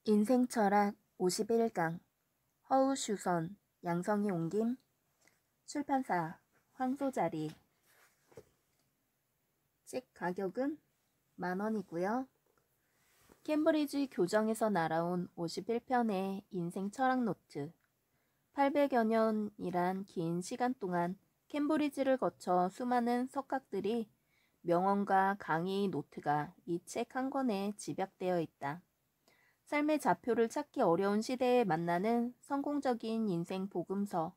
인생철학 51강 허우슈선 양성이 옮김 출판사 황소자리 책 가격은 만원이고요. 캠브리지 교정에서 날아온 51편의 인생 철학 노트 800여 년이란 긴 시간 동안 캠브리지를 거쳐 수많은 석학들이 명언과 강의 노트가 이 책 한 권에 집약되어 있다. 삶의 좌표를 찾기 어려운 시대에 만나는 성공적인 인생 복음서,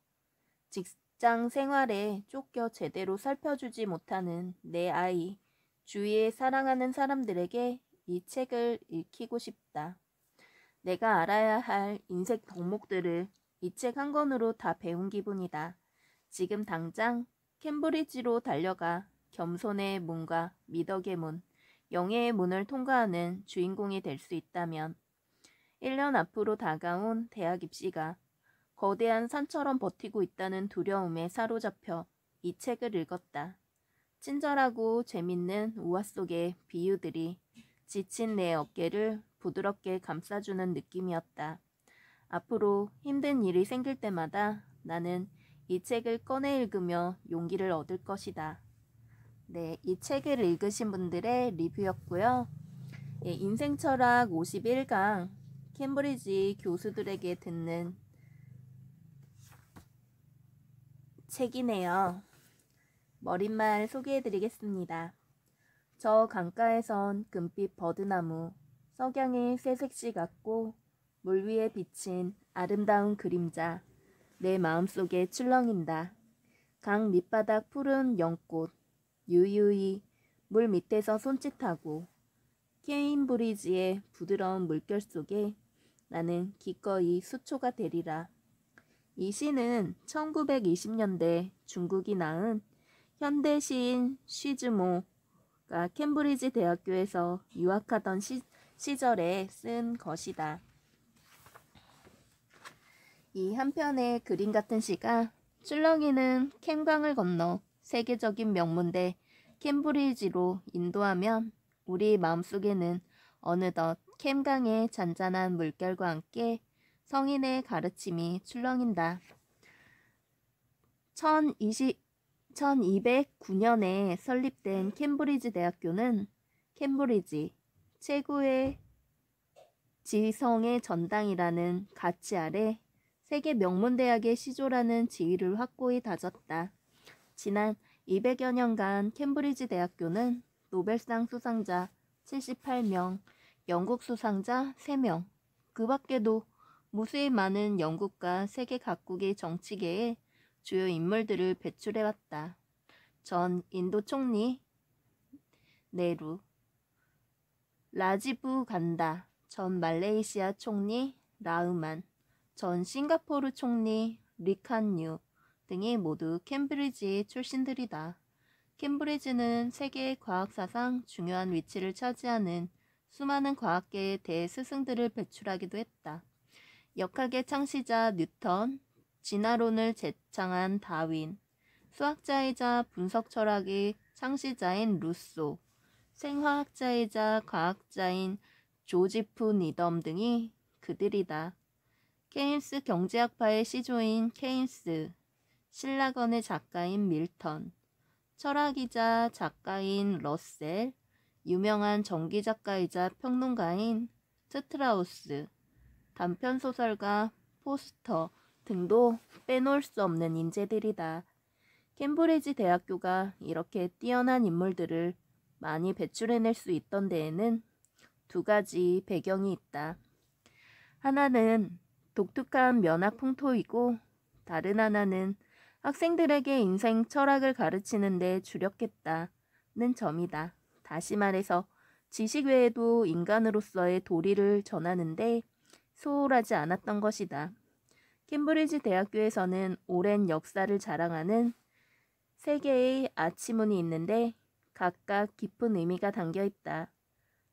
직장 생활에 쫓겨 제대로 살펴주지 못하는 내 아이, 주위에 사랑하는 사람들에게 이 책을 읽히고 싶다. 내가 알아야 할 인생 덕목들을 이 책 한 권으로 다 배운 기분이다. 지금 당장 캠브리지로 달려가 겸손의 문과 미덕의 문, 영예의 문을 통과하는 주인공이 될 수 있다면 1년 앞으로 다가온 대학 입시가 거대한 산처럼 버티고 있다는 두려움에 사로잡혀 이 책을 읽었다. 친절하고 재밌는 우화 속의 비유들이 지친 내 어깨를 부드럽게 감싸주는 느낌이었다. 앞으로 힘든 일이 생길 때마다 나는 이 책을 꺼내 읽으며 용기를 얻을 것이다. 네, 이 책을 읽으신 분들의 리뷰였고요. 인생철학 51강 캠브리지 교수들에게 듣는 책이네요. 머릿말 소개해드리겠습니다. 저 강가에선 금빛 버드나무, 석양의 새색시 같고 물 위에 비친 아름다운 그림자, 내 마음속에 출렁인다. 강 밑바닥 푸른 연꽃, 유유히 물 밑에서 손짓하고 케인브리지의 부드러운 물결 속에 나는 기꺼이 수초가 되리라. 이 시는 1920년대 중국이 낳은 현대 시인 쉬즈모가 캠브리지 대학교에서 유학하던 시절에 쓴 것이다. 이 한편의 그림 같은 시가 출렁이는 캠강을 건너 세계적인 명문대 캠브리지로 인도하면 우리 마음속에는 어느덧 캠강의 잔잔한 물결과 함께 성인의 가르침이 출렁인다. 1209년에 설립된 캠브리지 대학교는 캠브리지 최고의 지성의 전당이라는 가치 아래 세계 명문대학의 시조라는 지위를 확고히 다졌다. 지난 200여 년간 캠브리지 대학교는 노벨상 수상자 78명, 영국 수상자 3명, 그 밖에도 무수히 많은 영국과 세계 각국의 정치계의 주요 인물들을 배출해왔다. 전 인도 총리 네루, 라지부 간다, 전 말레이시아 총리 라흐만, 전 싱가포르 총리 리칸유 등이 모두 캠브리지 출신들이다. 캠브리지는 세계 과학사상 중요한 위치를 차지하는 수많은 과학계의 대스승들을 배출하기도 했다. 역학의 창시자 뉴턴, 진화론을 제창한 다윈, 수학자이자 분석 철학의 창시자인 루소, 생화학자이자 과학자인 조지프 니덤 등이 그들이다. 케인스 경제학파의 시조인 케인스, 신라건의 작가인 밀턴, 철학이자 작가인 러셀, 유명한 전기작가이자 평론가인 스트라우스, 단편소설가 포스터 등도 빼놓을 수 없는 인재들이다. 캠브리지 대학교가 이렇게 뛰어난 인물들을 많이 배출해낼 수 있던 데에는 두 가지 배경이 있다. 하나는 독특한 면학 풍토이고 다른 하나는 학생들에게 인생 철학을 가르치는 데 주력했다는 점이다. 다시 말해서 지식 외에도 인간으로서의 도리를 전하는데 소홀하지 않았던 것이다. 캠브리지 대학교에서는 오랜 역사를 자랑하는 세 개의 아치문이 있는데 각각 깊은 의미가 담겨 있다.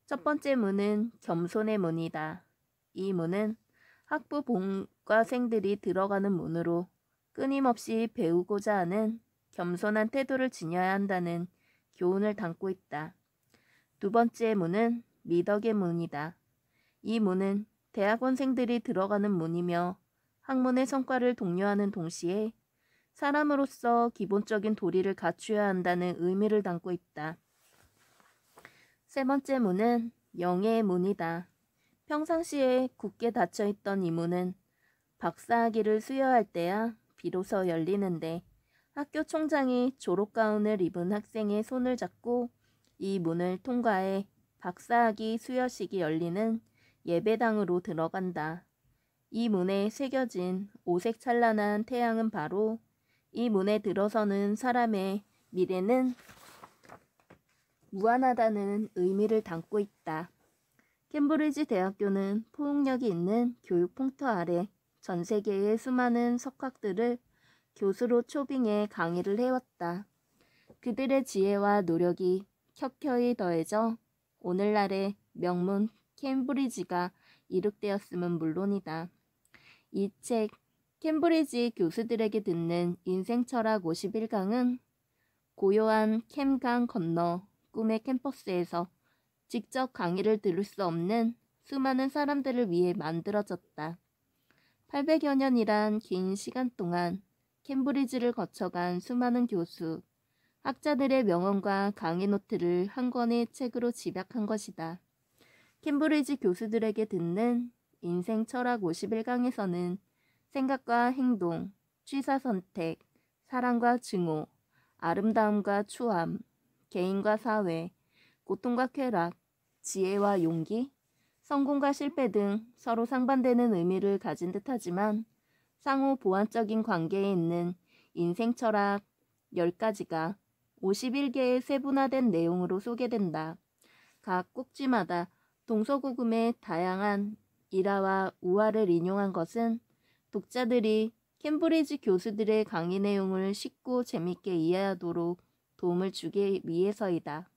첫 번째 문은 겸손의 문이다. 이 문은 학부 본과생들이 들어가는 문으로 끊임없이 배우고자 하는 겸손한 태도를 지녀야 한다는 교훈을 담고 있다. 두 번째 문은 미덕의 문이다. 이 문은 대학원생들이 들어가는 문이며 학문의 성과를 독려하는 동시에 사람으로서 기본적인 도리를 갖추어야 한다는 의미를 담고 있다. 세 번째 문은 영예의 문이다. 평상시에 굳게 닫혀있던 이 문은 박사학위를 수여할 때야 비로소 열리는데 학교 총장이 졸업가운을 입은 학생의 손을 잡고 이 문을 통과해 박사학위 수여식이 열리는 예배당으로 들어간다. 이 문에 새겨진 오색 찬란한 태양은 바로 이 문에 들어서는 사람의 미래는 무한하다는 의미를 담고 있다. 캠브리지 대학교는 포용력이 있는 교육 풍토 아래 전 세계의 수많은 석학들을 교수로 초빙해 강의를 해왔다. 그들의 지혜와 노력이 켜켜이 더해져 오늘날의 명문 캠브리지가 이룩되었음은 물론이다. 이 책 캠브리지 교수들에게 듣는 인생철학 51강은 고요한 캠강 건너 꿈의 캠퍼스에서 직접 강의를 들을 수 없는 수많은 사람들을 위해 만들어졌다. 800여 년이란 긴 시간 동안 캠브리지를 거쳐간 수많은 교수, 학자들의 명언과 강의 노트를 한 권의 책으로 집약한 것이다. 캠브리지 교수들에게 듣는 인생 철학 51강에서는 생각과 행동, 취사선택, 사랑과 증오, 아름다움과 추함, 개인과 사회, 고통과 쾌락, 지혜와 용기, 성공과 실패 등 서로 상반되는 의미를 가진 듯하지만 상호 보완적인 관계에 있는 인생 철학 10가지가 51개의 세분화된 내용으로 소개된다. 각 꼭지마다 동서고금의 다양한 일화와 우화를 인용한 것은 독자들이 캠브리지 교수들의 강의 내용을 쉽고 재밌게 이해하도록 도움을 주기 위해서이다.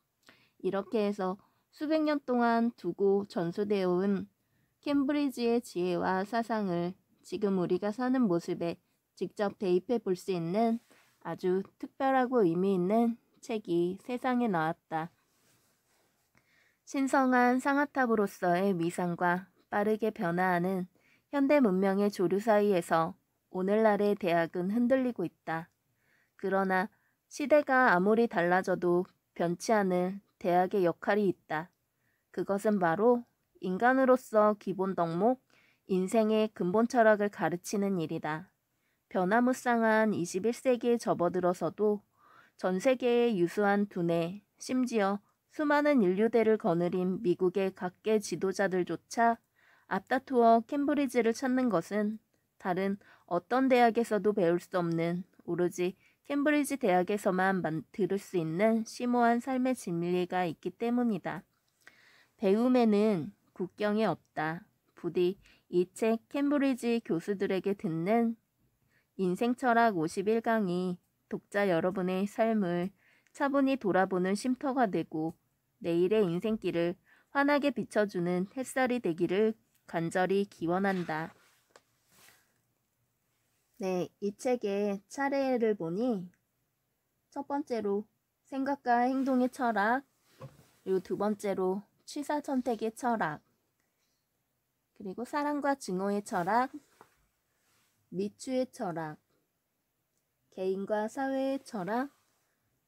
이렇게 해서 수백 년 동안 두고 전수되어 온 캠브리지의 지혜와 사상을 지금 우리가 사는 모습에 직접 대입해 볼 수 있는 아주 특별하고 의미 있는 책이 세상에 나왔다. 신성한 상아탑으로서의 위상과 빠르게 변화하는 현대 문명의 조류 사이에서 오늘날의 대학은 흔들리고 있다. 그러나 시대가 아무리 달라져도 변치 않을 대학의 역할이 있다. 그것은 바로 인간으로서 기본 덕목, 인생의 근본 철학을 가르치는 일이다. 변화무쌍한 21세기에 접어들어서도 전 세계의 유수한 두뇌, 심지어 수많은 인류대를 거느린 미국의 각계 지도자들조차 앞다투어 캠브리지를 찾는 것은 다른 어떤 대학에서도 배울 수 없는 오로지 캠브리지 대학에서만 들을 수 있는 심오한 삶의 진리가 있기 때문이다. 배움에는 국경이 없다. 부디 이 책 캠브리지 교수들에게 듣는 인생철학 51강이 독자 여러분의 삶을 차분히 돌아보는 쉼터가 되고 내일의 인생길을 환하게 비춰주는 햇살이 되기를 간절히 기원한다. 네, 이 책의 차례를 보니 첫 번째로 생각과 행동의 철학, 그리고 두 번째로 취사선택의 철학, 그리고 사랑과 증오의 철학, 미추의 철학, 개인과 사회의 철학,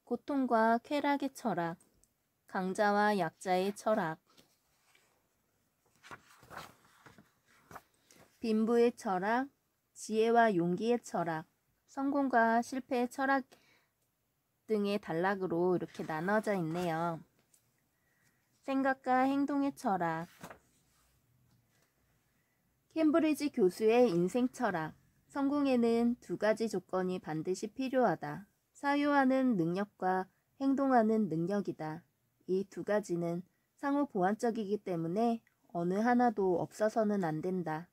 고통과 쾌락의 철학, 강자와 약자의 철학, 빈부의 철학, 지혜와 용기의 철학, 성공과 실패의 철학 등의 단락으로 이렇게 나눠져 있네요. 생각과 행동의 철학, 캠브리지 교수의 인생 철학. 성공에는 두 가지 조건이 반드시 필요하다. 사유하는 능력과 행동하는 능력이다. 이 두 가지는 상호 보완적이기 때문에 어느 하나도 없어서는 안 된다.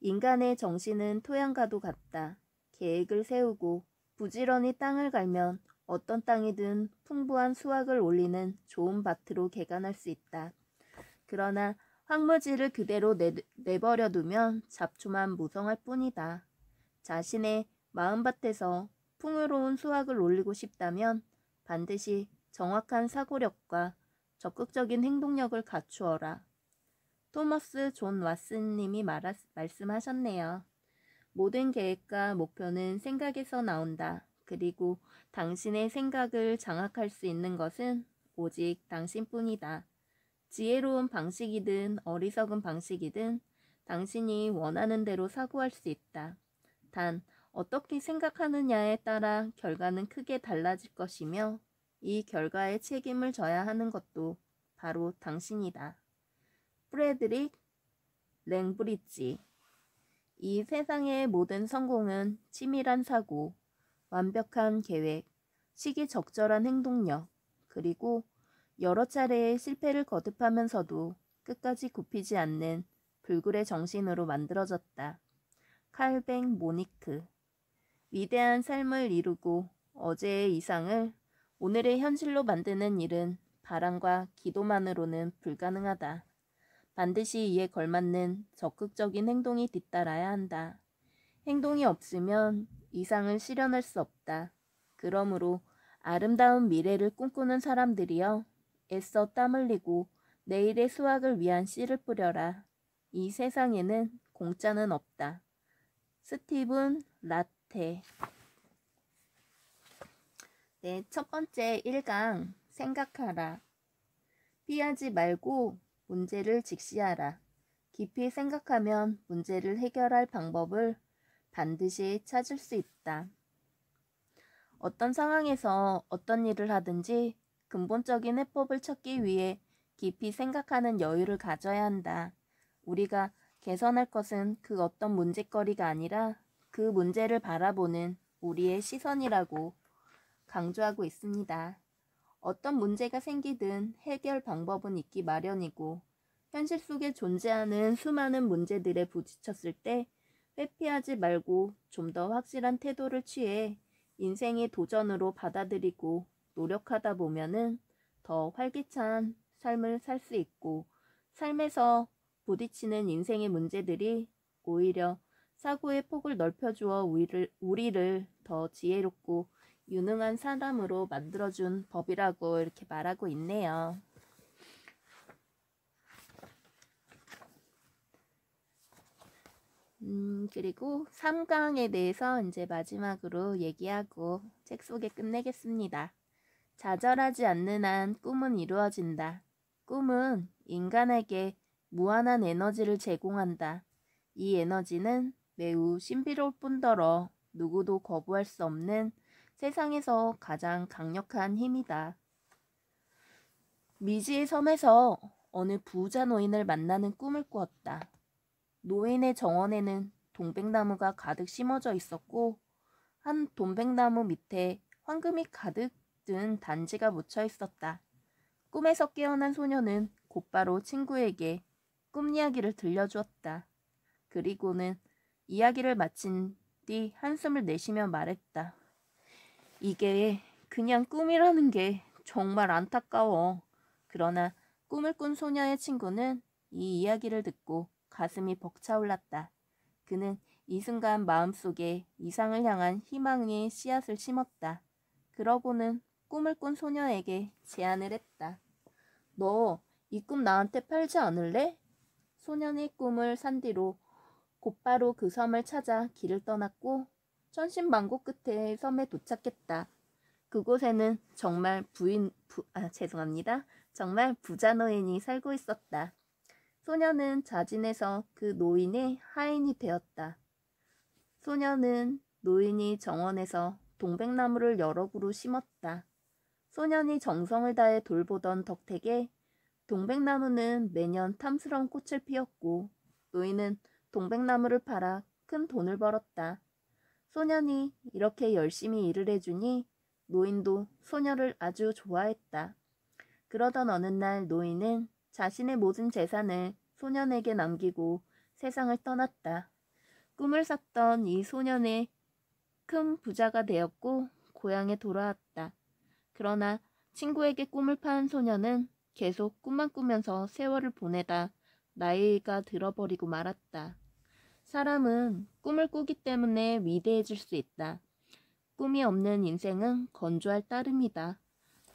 인간의 정신은 토양과도 같다. 계획을 세우고 부지런히 땅을 갈면 어떤 땅이든 풍부한 수확을 올리는 좋은 밭으로 개간할 수 있다. 그러나 황무지를 그대로 내버려 두면 잡초만 무성할 뿐이다. 자신의 마음밭에서 풍요로운 수확을 올리고 싶다면 반드시 정확한 사고력과 적극적인 행동력을 갖추어라. 토머스 존 왓슨님이 말씀하셨네요. 모든 계획과 목표는 생각에서 나온다. 그리고 당신의 생각을 장악할 수 있는 것은 오직 당신뿐이다. 지혜로운 방식이든 어리석은 방식이든 당신이 원하는 대로 사고할 수 있다. 단 어떻게 생각하느냐에 따라 결과는 크게 달라질 것이며 이 결과에 책임을 져야 하는 것도 바로 당신이다. 프레드릭 랭브리지. 이 세상의 모든 성공은 치밀한 사고, 완벽한 계획, 시기적절한 행동력, 그리고 여러 차례의 실패를 거듭하면서도 끝까지 굽히지 않는 불굴의 정신으로 만들어졌다. 칼뱅 모니크. 위대한 삶을 이루고 어제의 이상을 오늘의 현실로 만드는 일은 바람과 기도만으로는 불가능하다. 반드시 이에 걸맞는 적극적인 행동이 뒤따라야 한다. 행동이 없으면 이상을 실현할 수 없다. 그러므로 아름다운 미래를 꿈꾸는 사람들이여 애써 땀 흘리고 내일의 수확을 위한 씨를 뿌려라. 이 세상에는 공짜는 없다. 스티븐 라테. 네, 첫 번째 1강 생각하라. 피하지 말고 문제를 직시하라. 깊이 생각하면 문제를 해결할 방법을 반드시 찾을 수 있다. 어떤 상황에서 어떤 일을 하든지 근본적인 해법을 찾기 위해 깊이 생각하는 여유를 가져야 한다. 우리가 개선할 것은 그 어떤 문제거리가 아니라 그 문제를 바라보는 우리의 시선이라고 강조하고 있습니다. 어떤 문제가 생기든 해결 방법은 있기 마련이고 현실 속에 존재하는 수많은 문제들에 부딪혔을 때 회피하지 말고 좀 더 확실한 태도를 취해 인생의 도전으로 받아들이고 노력하다 보면은 더 활기찬 삶을 살 수 있고 삶에서 부딪히는 인생의 문제들이 오히려 사고의 폭을 넓혀주어 우리를 더 지혜롭고 유능한 사람으로 만들어준 법이라고 이렇게 말하고 있네요. 그리고 3강에 대해서 이제 마지막으로 얘기하고 책 소개 끝내겠습니다. 좌절하지 않는 한 꿈은 이루어진다. 꿈은 인간에게 무한한 에너지를 제공한다. 이 에너지는 매우 신비로울 뿐더러 누구도 거부할 수 없는 세상에서 가장 강력한 힘이다. 미지의 섬에서 어느 부자 노인을 만나는 꿈을 꾸었다. 노인의 정원에는 동백나무가 가득 심어져 있었고 한 동백나무 밑에 황금이 가득 든 단지가 묻혀 있었다. 꿈에서 깨어난 소녀는 곧바로 친구에게 꿈 이야기를 들려주었다. 그리고는 이야기를 마친 뒤 한숨을 내쉬며 말했다. 이게 그냥 꿈이라는 게 정말 안타까워. 그러나 꿈을 꾼 소녀의 친구는 이 이야기를 듣고 가슴이 벅차올랐다. 그는 이 순간 마음속에 이상을 향한 희망의 씨앗을 심었다. 그러고는 꿈을 꾼 소녀에게 제안을 했다. 너 이 꿈 나한테 팔지 않을래? 소년의 꿈을 산 뒤로 곧바로 그 섬을 찾아 길을 떠났고 천신만고 끝에 섬에 도착했다. 그곳에는 정말 정말 부자 노인이 살고 있었다. 소녀는 자진해서 그 노인의 하인이 되었다. 소녀는 노인이 정원에서 동백나무를 여러 그루 심었다. 소년이 정성을 다해 돌보던 덕택에 동백나무는 매년 탐스러운 꽃을 피웠고 노인은 동백나무를 팔아 큰 돈을 벌었다. 소년이 이렇게 열심히 일을 해주니 노인도 소녀를 아주 좋아했다. 그러던 어느 날 노인은 자신의 모든 재산을 소년에게 남기고 세상을 떠났다. 꿈을 샀던 이 소년의 큰 부자가 되었고 고향에 돌아왔다. 그러나 친구에게 꿈을 판 소년은 계속 꿈만 꾸면서 세월을 보내다 나이가 들어버리고 말았다. 사람은 꿈을 꾸기 때문에 위대해질 수 있다. 꿈이 없는 인생은 건조할 따름이다.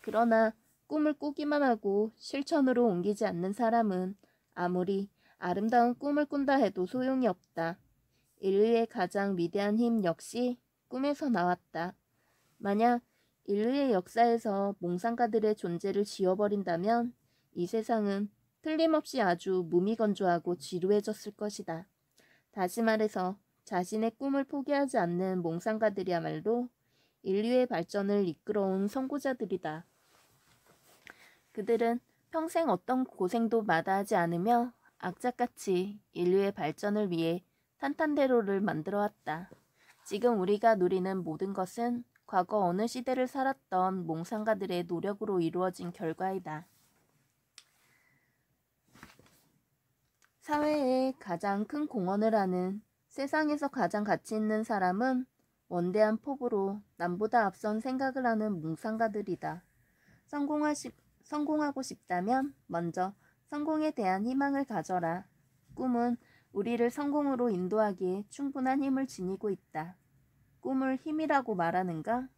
그러나 꿈을 꾸기만 하고 실천으로 옮기지 않는 사람은 아무리 아름다운 꿈을 꾼다 해도 소용이 없다. 인류의 가장 위대한 힘 역시 꿈에서 나왔다. 만약 인류의 역사에서 몽상가들의 존재를 지워버린다면 이 세상은 틀림없이 아주 무미건조하고 지루해졌을 것이다. 다시 말해서 자신의 꿈을 포기하지 않는 몽상가들이야말로 인류의 발전을 이끌어온 선구자들이다. 그들은 평생 어떤 고생도 마다하지 않으며 악착같이 인류의 발전을 위해 탄탄대로를 만들어왔다. 지금 우리가 누리는 모든 것은 과거 어느 시대를 살았던 몽상가들의 노력으로 이루어진 결과이다. 사회의 가장 큰 공헌을 하는 세상에서 가장 가치 있는 사람은 원대한 포부로 남보다 앞선 생각을 하는 몽상가들이다. 성공하고 싶다면 먼저 성공에 대한 희망을 가져라. 꿈은 우리를 성공으로 인도하기에 충분한 힘을 지니고 있다. 꿈을 힘이라고 말하는가?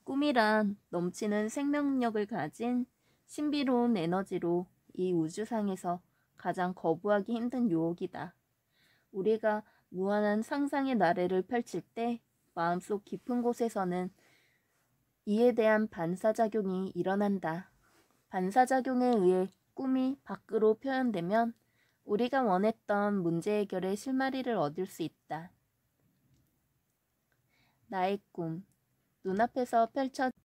꿈이란 넘치는 생명력을 가진 신비로운 에너지로 이 우주상에서 가장 거부하기 힘든 유혹이다. 우리가 무한한 상상의 나래를 펼칠 때 마음속 깊은 곳에서는 이에 대한 반사작용이 일어난다. 반사작용에 의해 꿈이 밖으로 표현되면 우리가 원했던 문제 해결의 실마리를 얻을 수 있다. 나의 꿈, 눈앞에서 펼쳐진